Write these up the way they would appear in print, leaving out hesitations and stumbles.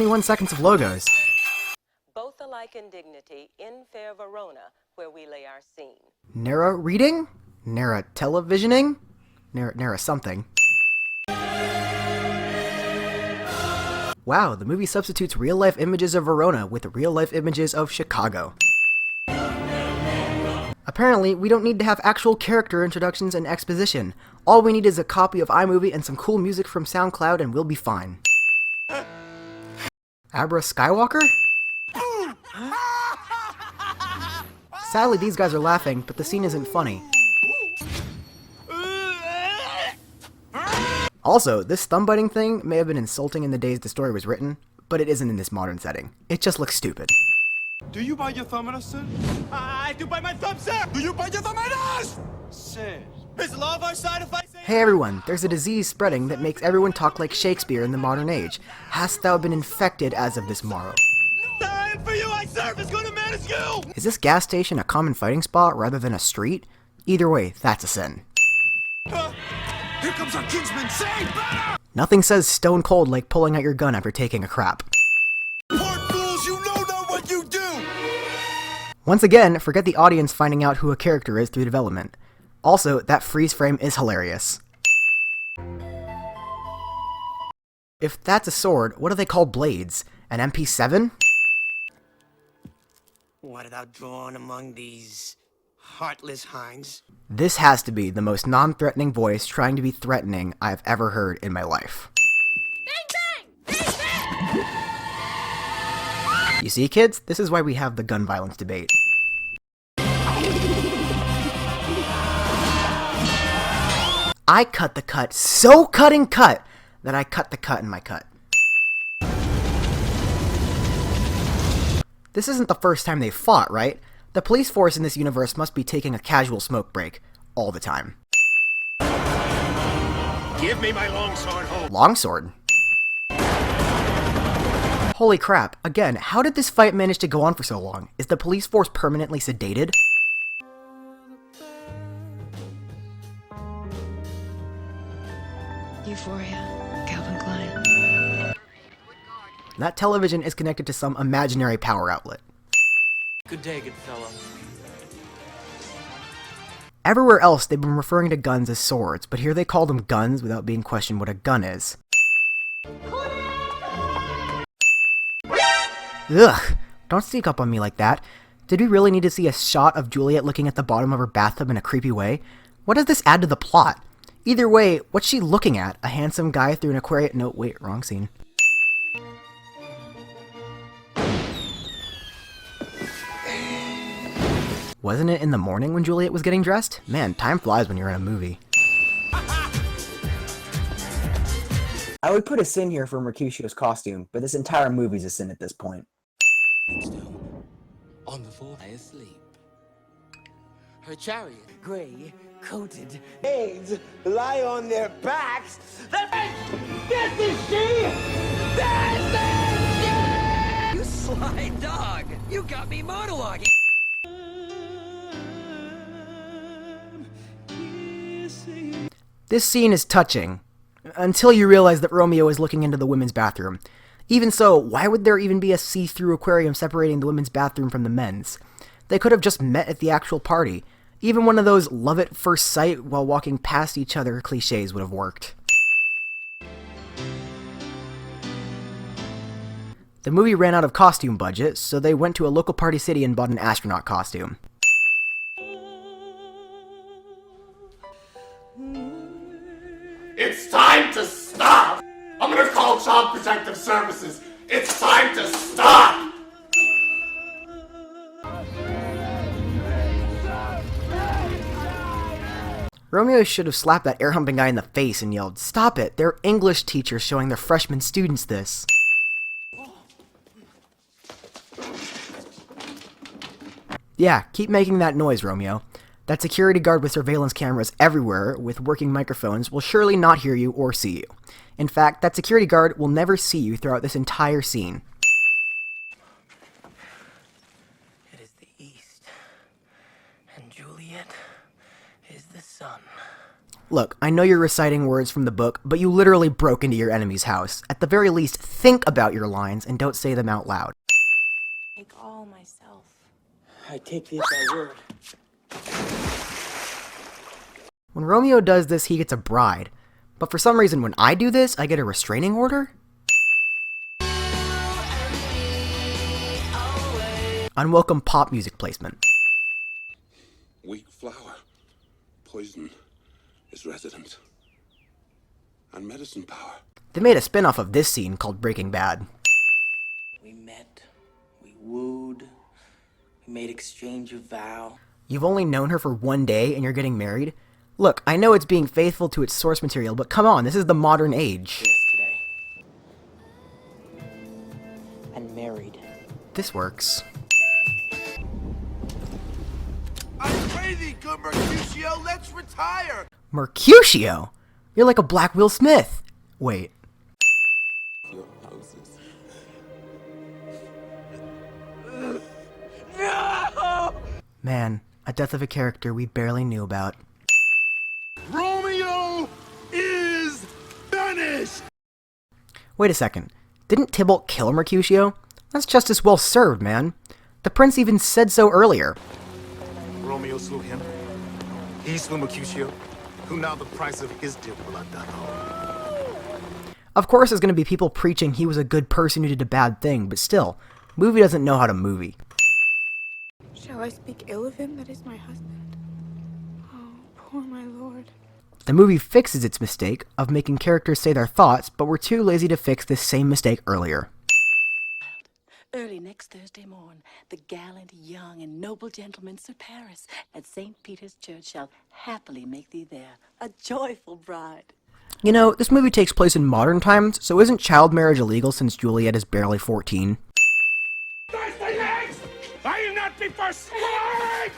21 seconds of logos. Both alike in dignity, in fair Verona, where we lay our scene. Narra reading? Narra televisioning? Narra something. Wow, the movie substitutes real-life images of Verona with real-life images of Chicago. Apparently, we don't need to have actual character introductions and exposition. All we need is a copy of iMovie and some cool music from SoundCloud and we'll be fine. Abra Skywalker? Sadly, these guys are laughing, but the scene isn't funny. Also, this thumb-biting thing may have been insulting in the days the story was written, but it isn't in this modern setting. It just looks stupid. Do you bite your thumb at us, sir? I do bite my thumb, sir! Do you bite your thumb at us? Sir. Is law of our side if I say... Hey everyone, there's a disease spreading that makes everyone talk like Shakespeare in the modern age. Hast thou been infected as of this morrow? Time for you I serve is gonna manage you! Is this gas station a common fighting spot rather than a street? Either way, that's a sin. Here comes our kinsman, say better! Nothing says stone cold like pulling out your gun after taking a crap. Port fools, you know not what you do! Once again, forget the audience finding out who a character is through development. Also, that freeze frame is hilarious. If that's a sword, what do they call blades? An MP7? What are thou drawn among these heartless hinds? This has to be the most non-threatening voice trying to be threatening I've ever heard in my life. Bang, bang! Bang, bang! You see, kids? This is why we have the gun violence debate. I cut the cut so cutting cut that I cut the cut in my cut. This isn't the first time they've fought, right? The police force in this universe must be taking a casual smoke break all the time. Give me my longsword, ho! Longsword? Holy crap, again, how did this fight manage to go on for so long? Is the police force permanently sedated? Euphoria, Calvin Klein. That television is connected to some imaginary power outlet. Good day, good fellow. Everywhere else, they've been referring to guns as swords, but here they call them guns without being questioned what a gun is. Ugh! Don't sneak up on me like that. Did we really need to see a shot of Juliet looking at the bottom of her bathtub in a creepy way? What does this add to the plot? Either way, what's she looking at? A handsome guy through an aquarium? No, wait, wrong scene. Wasn't it in the morning when Juliet was getting dressed? Man, time flies when you're in a movie. I would put a sin here for Mercutio's costume, but this entire movie's a sin at this point. Still, on the floor, lay asleep. Her chariot, gray, coated aids lie on their backs. This is she! This is she! You sly dog! You got me monologuing! This scene is touching, until you realize that Romeo is looking into the women's bathroom. Even so, why would there even be a see-through aquarium separating the women's bathroom from the men's? They could have just met at the actual party. Even one of those love at first sight while walking past each other cliches would have worked. The movie ran out of costume budget, so they went to a local party city and bought an astronaut costume. It's time to stop! I'm gonna call Child Protective Services! It's time to stop! Romeo should have slapped that air-humping guy in the face and yelled, "Stop it! They're English teachers showing their freshman students this!" Yeah, keep making that noise, Romeo. That security guard with surveillance cameras everywhere with working microphones will surely not hear you or see you. In fact, that security guard will never see you throughout this entire scene. It is the east, and Juliet is the sun. Look, I know you're reciting words from the book, but you literally broke into your enemy's house. At the very least, think about your lines and don't say them out loud. Take all myself. I take thee at thy word. When Romeo does this, he gets a bride. But for some reason, when I do this, I get a restraining order? Unwelcome pop music placement. Weak flower. Poison is resident. And medicine power. They made a spin-off of this scene called Breaking Bad. We met, we wooed, we made exchange of vow. You've only known her for one day and you're getting married? Look, I know it's being faithful to its source material, but come on, this is the modern age. Today. And married. This works. I pray thee, good Mercutio, let's retire! Mercutio? You're like a Black Will Smith. Wait. Your houses. No! Man, a death of a character we barely knew about. Romeo is finished! Wait a second. Didn't Tybalt kill Mercutio? That's just as well served, man. The prince even said so earlier. Romeo slew him. He slew Mercutio, who now the price of his dear blood doth owe. Of course there's gonna be people preaching he was a good person who did a bad thing, but still, movie doesn't know how to movie. Shall I speak ill of him that is my husband? Oh, poor my lord. The movie fixes its mistake of making characters say their thoughts, but were too lazy to fix this same mistake earlier. Early next Thursday morn, the gallant, young, and noble gentlemen Sir Paris at St. Peter's Church shall happily make thee there a joyful bride. You know, this movie takes place in modern times, so isn't child marriage illegal since Juliet is barely 14? I am not be forsworn!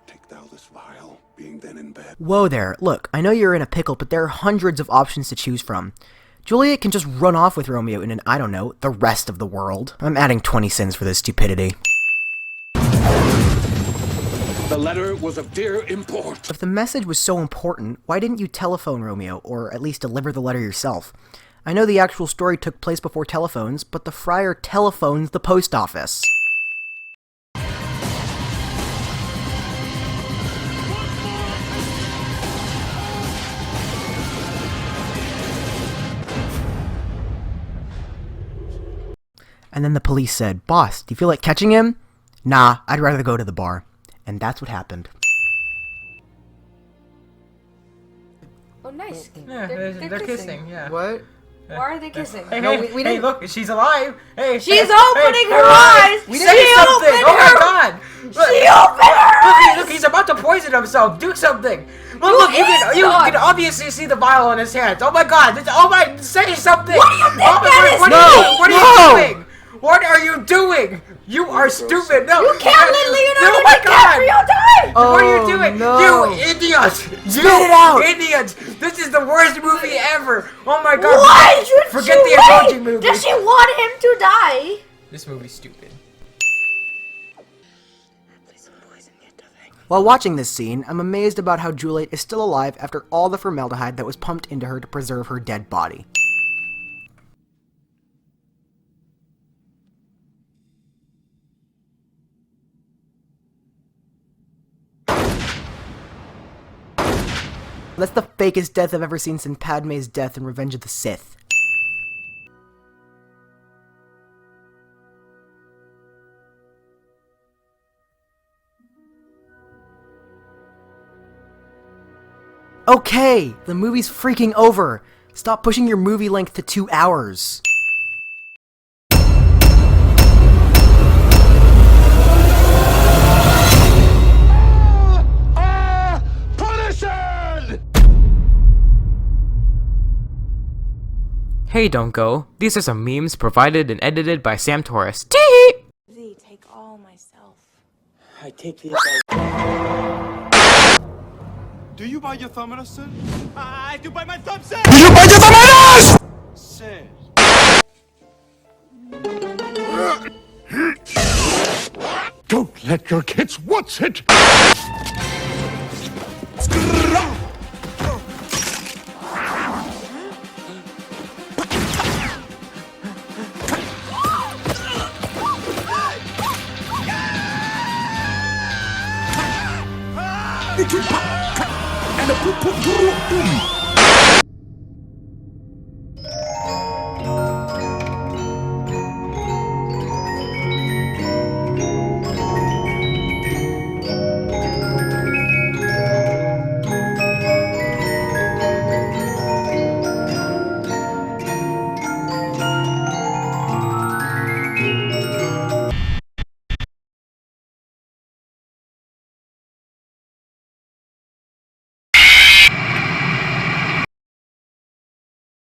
Take thou this vial, being then in bed. Whoa there, look, I know you're in a pickle, but there are hundreds of options to choose from. Juliet can just run off with Romeo in I don't know, the rest of the world. I'm adding 20 cents for this stupidity. The letter was of dear import. If the message was so important, why didn't you telephone Romeo, or at least deliver the letter yourself? I know the actual story took place before telephones, but the friar telephones the post office. And then the police said, "Boss, do you feel like catching him?" "Nah, I'd rather go to the bar." And that's what happened. Oh, nice. Yeah, they're kissing. Yeah. What? Why are they kissing? Hey, No, hey, we hey, didn't- look, she's alive. Hey, She's hey, opening hey, her hey, eyes! Say She something! opened Oh my her- god! Look, She opened her eyes! look, he's about to poison himself. Do something. Look, you idiot! can obviously see the vial on his hands. Oh my god! Say something! What do you think Oh my that god, is? what No! are you, what are you No! doing? What are you doing? You are stupid. No, You can't let Leonardo Oh my God. DiCaprio die! What are you Oh, doing? no. You idiots! Spit it out! Idiots! This is the worst movie ever! Oh my god! Why should Forget she the wait? emoji movie! Does she want him to die? This movie's stupid. While watching this scene, I'm amazed about how Juliet is still alive after all the formaldehyde that was pumped into her to preserve her dead body. That's the fakest death I've ever seen since Padme's death in Revenge of the Sith. Okay, the movie's freaking over. Stop pushing your movie length to 2 hours. Hey, don't go. These are some memes provided and edited by Sam Torres. Tee! Thee take all myself. I take thee at thy Do you bite your thumb at us, sir? I do bite my thumb, sir! Do you bite your thumb at us? Sir. Don't let your kids watch it. the kid pop, and the boom boom boom boom.